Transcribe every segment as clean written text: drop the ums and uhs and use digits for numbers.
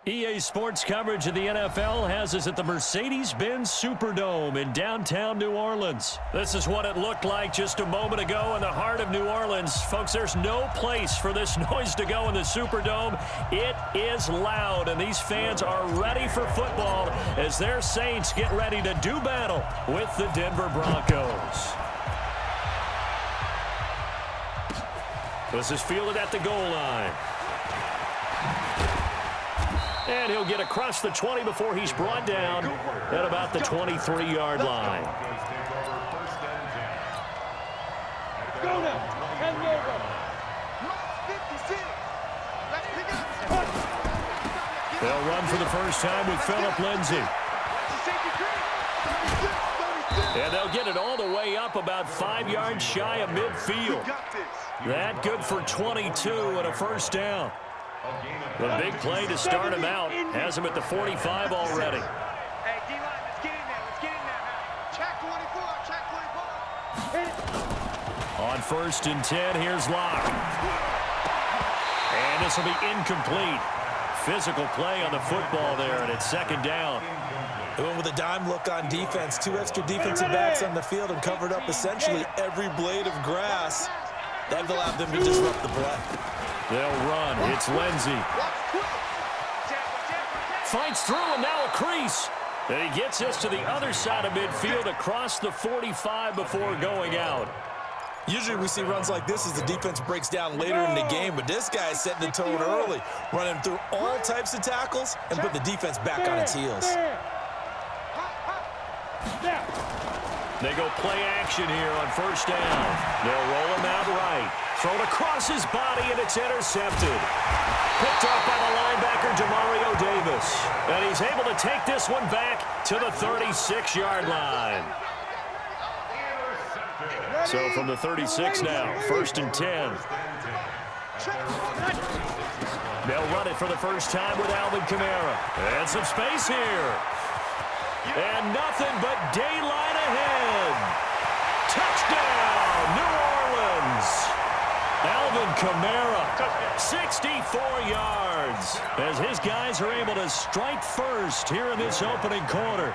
EA Sports coverage of the NFL has us at the Mercedes-Benz Superdome in downtown New Orleans. This is what it looked like just a moment ago in the heart of New Orleans. Folks, there's no place for this noise to go in the Superdome. It is loud, and these fans are ready for football as their Saints get ready to do battle with the Denver Broncos. This is fielded at the goal line. And he'll get across the 20 before he's brought down at about the 23-yard line. They'll run for the first time with Phillip Lindsay. And they'll get it all the way up about 5 yards shy of midfield. That good for 22 and a first down. The big play to start him out has him at the 45 already. Hey, D-line, let's get in there. Let's get in there now. Check 24, check 24. On 1st and 10, here's Locke. And this will be incomplete. Physical play on the football there, and it's 2nd down. They went with a dime look on defense. 2 extra defensive backs on the field and covered up essentially every blade of grass. That allowed them to disrupt the play. They'll run. It's Lindsay. Fights through and now a crease. And he gets us to the other side of midfield across the 45 before going out. Usually we see runs like this as the defense breaks down later in the game, but this guy is setting the tone early, running through all types of tackles and put the defense back on its heels. They go play action here on 1st down. They'll roll him out right. Thrown across his body, and it's intercepted. Picked up by the linebacker, Demario Davis. And he's able to take this one back to the 36-yard line. So from the 36 now, 1st and 10. They'll run it for the first time with Alvin Kamara. And some space here. And nothing but daylight ahead. Touchdown, New Orleans. Alvin Kamara, 64 yards, as his guys are able to strike first here in this opening quarter.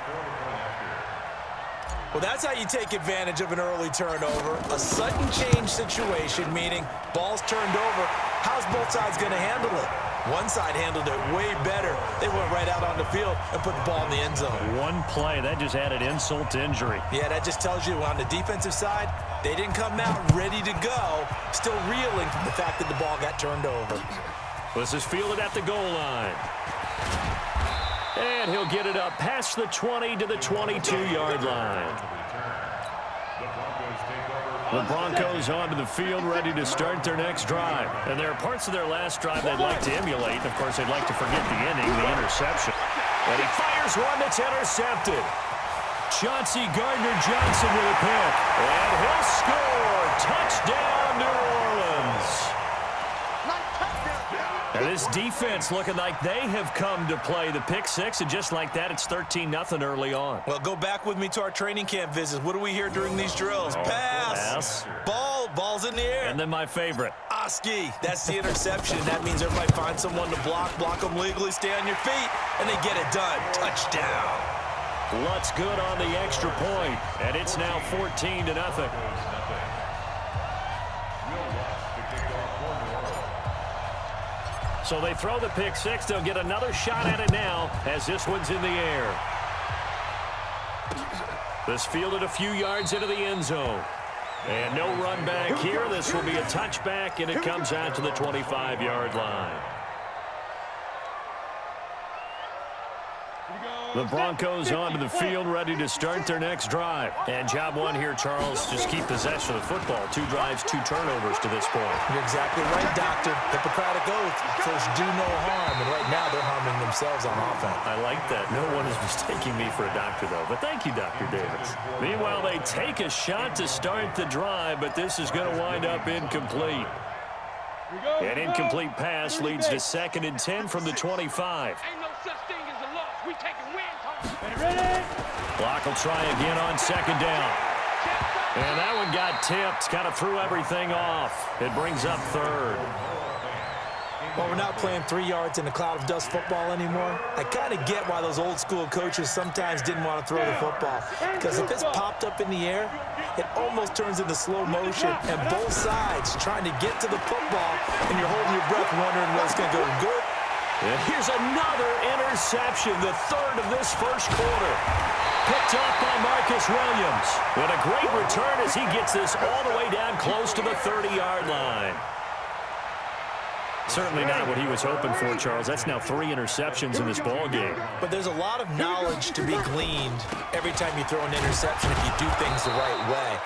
Well, that's how you take advantage of an early turnover. A sudden change situation, meaning ball's turned over. How's both sides going to handle it? One side handled it way better. They went right out on the field and put the ball in the end zone. One play, that just added insult to injury. Yeah, that just tells you on the defensive side, they didn't come out ready to go, still reeling from the fact that the ball got turned over. This is fielded at the goal line. And he'll get it up past the 20 to the 22-yard line. The Broncos onto the field, ready to start their next drive. And there are parts of their last drive they'd like to emulate. Of course, they'd like to forget the inning, the interception. And he fires one that's intercepted. Chauncey Gardner-Johnson with a pick. And he'll score. Touchdown, New Orleans. And this defense looking like they have come to play the pick six, and just like that, it's 13-0 early on. Well, go back with me to our training camp visits. What do we hear during these drills? Pass. Ball's in the air. And then my favorite. Oski. That's the interception. That means everybody finds someone to block them legally, stay on your feet, and they get it done. Touchdown. Lutz good on the extra point, and it's now 14-0. So they throw the pick six. They'll get another shot at it now as this one's in the air. This fielded a few yards into the end zone. And no run back here. This will be a touchback, and it comes out to the 25-yard line. The Broncos onto the field, ready to start their next drive. And job one here, Charles, just keep possession of the football. 2 drives, 2 turnovers to this point. You're exactly right, Doctor. Hippocratic oath. First, do no harm. And right now, they're harming themselves on offense. I like that. No one is mistaking me for a doctor, though. But thank you, Dr. Davis. Meanwhile, they take a shot to start the drive, but this is going to wind up incomplete. An incomplete pass leads to 2nd and 10 from the 25. Ain't no such thing as a loss. We taking wins home. Clock will try again on 2nd down. And that one got tipped. Kind of threw everything off. It brings up 3rd. Well, we're not playing 3 yards in a cloud of dust football anymore. I kind of get why those old school coaches sometimes didn't want to throw the football. Because if it's popped up in the air, it almost turns into slow motion, and both sides trying to get to the football, and you're holding your breath wondering whether it's going to go good. And here's another interception, the third of this first quarter. Picked off by Marcus Williams. And a great return as he gets this all the way down close to the 30-yard line. Certainly not what he was hoping for, Charles. That's now 3 interceptions in this ball game. But there's a lot of knowledge to be gleaned every time you throw an interception if you do things the right way.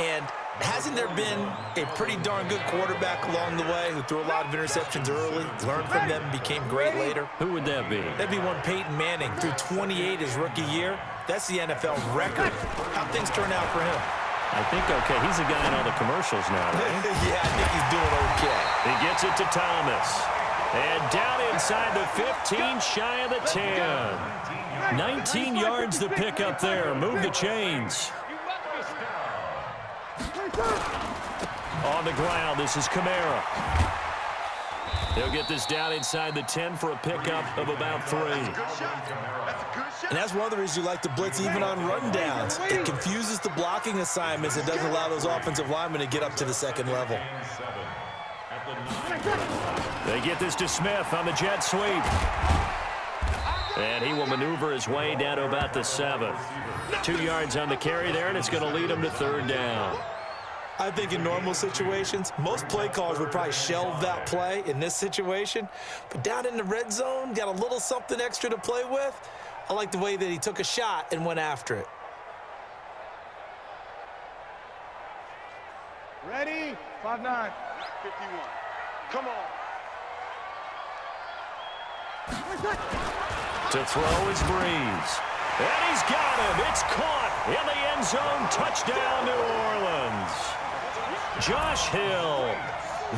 And hasn't there been a pretty darn good quarterback along the way who threw a lot of interceptions early, learned from them, and became great later? Who would that be? That'd be one Peyton Manning. Threw 28 his rookie year. That's the NFL record. How'd things turn out for him? I think okay. He's the guy in all the commercials now, right? Yeah, I think he's doing okay. He gets it to Thomas. And down inside the 15, shy of the 10. 19 yards to pick up there. Move the chains. On the ground, this is Kamara. He'll get this down inside the 10 for a pickup of about 3. And that's one of the reasons you like to blitz even on rundowns. It confuses the blocking assignments. It doesn't allow those offensive linemen to get up to the second level. They get this to Smith on the jet sweep. And he will maneuver his way down to about the 7. 2 yards on the carry there, and it's going to lead him to 3rd down. I think in normal situations, most play callers would probably shelve that play in this situation. But down in the red zone, got a little something extra to play with. I like the way that he took a shot and went after it. Ready? 5-9. 51. Come on. To throw is Breeze. And he's got him. It's caught in the end zone. Touchdown, New Orleans. Josh Hill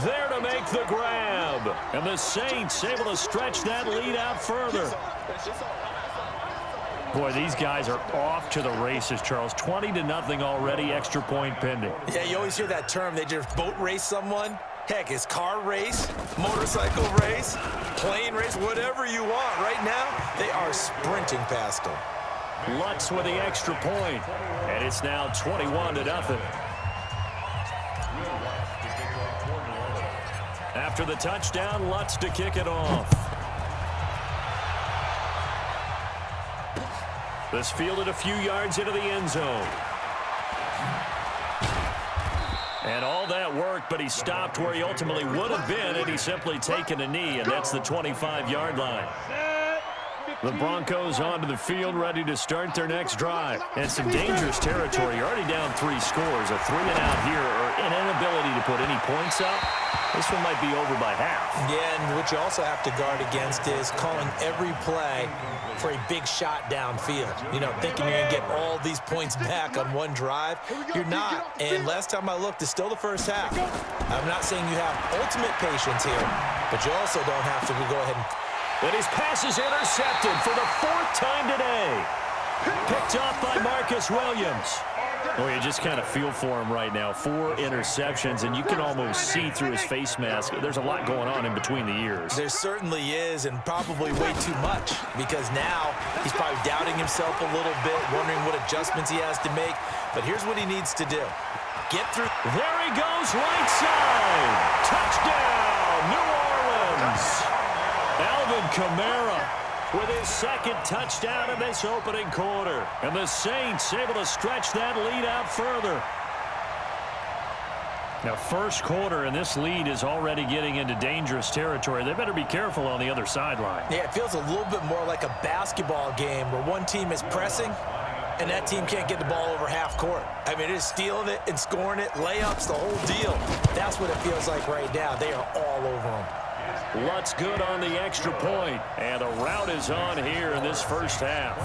there to make the grab. And the Saints able to stretch that lead out further. Boy, these guys are off to the races, Charles. 20-0 already, extra point pending. Yeah, you always hear that term. They just boat race someone. Heck, it's car race, motorcycle race, plane race, whatever you want. Right now, they are sprinting past them. Lutz with the extra point, and it's now 21-0. After the touchdown, Lutz to kick it off. This fielded a few yards into the end zone. And all that worked, but he stopped where he ultimately would have been had he simply taken a knee, and that's the 25-yard line. The Broncos onto the field, ready to start their next drive. And some dangerous territory. You're already down 3 scores. A 3-and-out here, or an inability to put any points up. This one might be over by half. Yeah, and what you also have to guard against is calling every play for a big shot downfield. You know, thinking you're going to get all these points back on one drive. You're not. And last time I looked, it's still the first half. I'm not saying you have ultimate patience here, but you also don't have to go ahead and his pass is intercepted for the 4th time today. Picked off by Marcus Williams. Well, you just kind of feel for him right now. 4 interceptions, and you can almost see through his face mask. There's a lot going on in between the ears. There certainly is, and probably way too much, because now he's probably doubting himself a little bit, wondering what adjustments he has to make. But here's what he needs to do. Get through. There he goes, right side. Touchdown, New Orleans. Alvin Kamara with his 2nd touchdown in this opening quarter. And the Saints able to stretch that lead out further. Now, first quarter, and this lead is already getting into dangerous territory. They better be careful on the other sideline. Yeah, it feels a little bit more like a basketball game where one team is pressing and that team can't get the ball over half court. I mean, it is stealing it and scoring it, layups, the whole deal. That's what it feels like right now. They are all over them. Lutz good on the extra point, and the route is on here in this first half.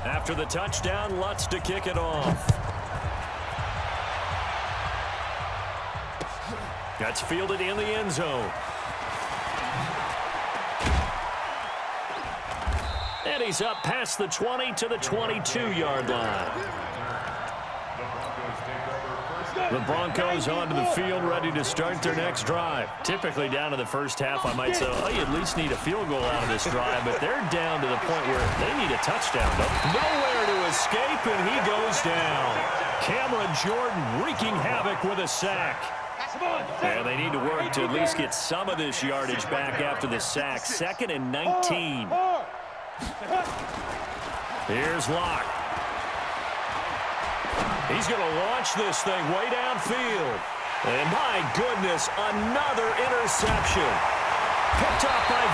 After the touchdown, Lutz to kick it off. That's fielded in the end zone. And he's up past the 20 to the 22-yard line. The Broncos onto the field, ready to start their next drive. Typically down to the first half, I might say, oh, you at least need a field goal out of this drive, but they're down to the point where they need a touchdown. Nowhere to escape, and he goes down. Cameron Jordan wreaking havoc with a sack. And they need to work to at least get some of this yardage back after the sack. 2nd and 19. Here's Locke. He's going to launch this thing way downfield. And my goodness, another interception. Picked up by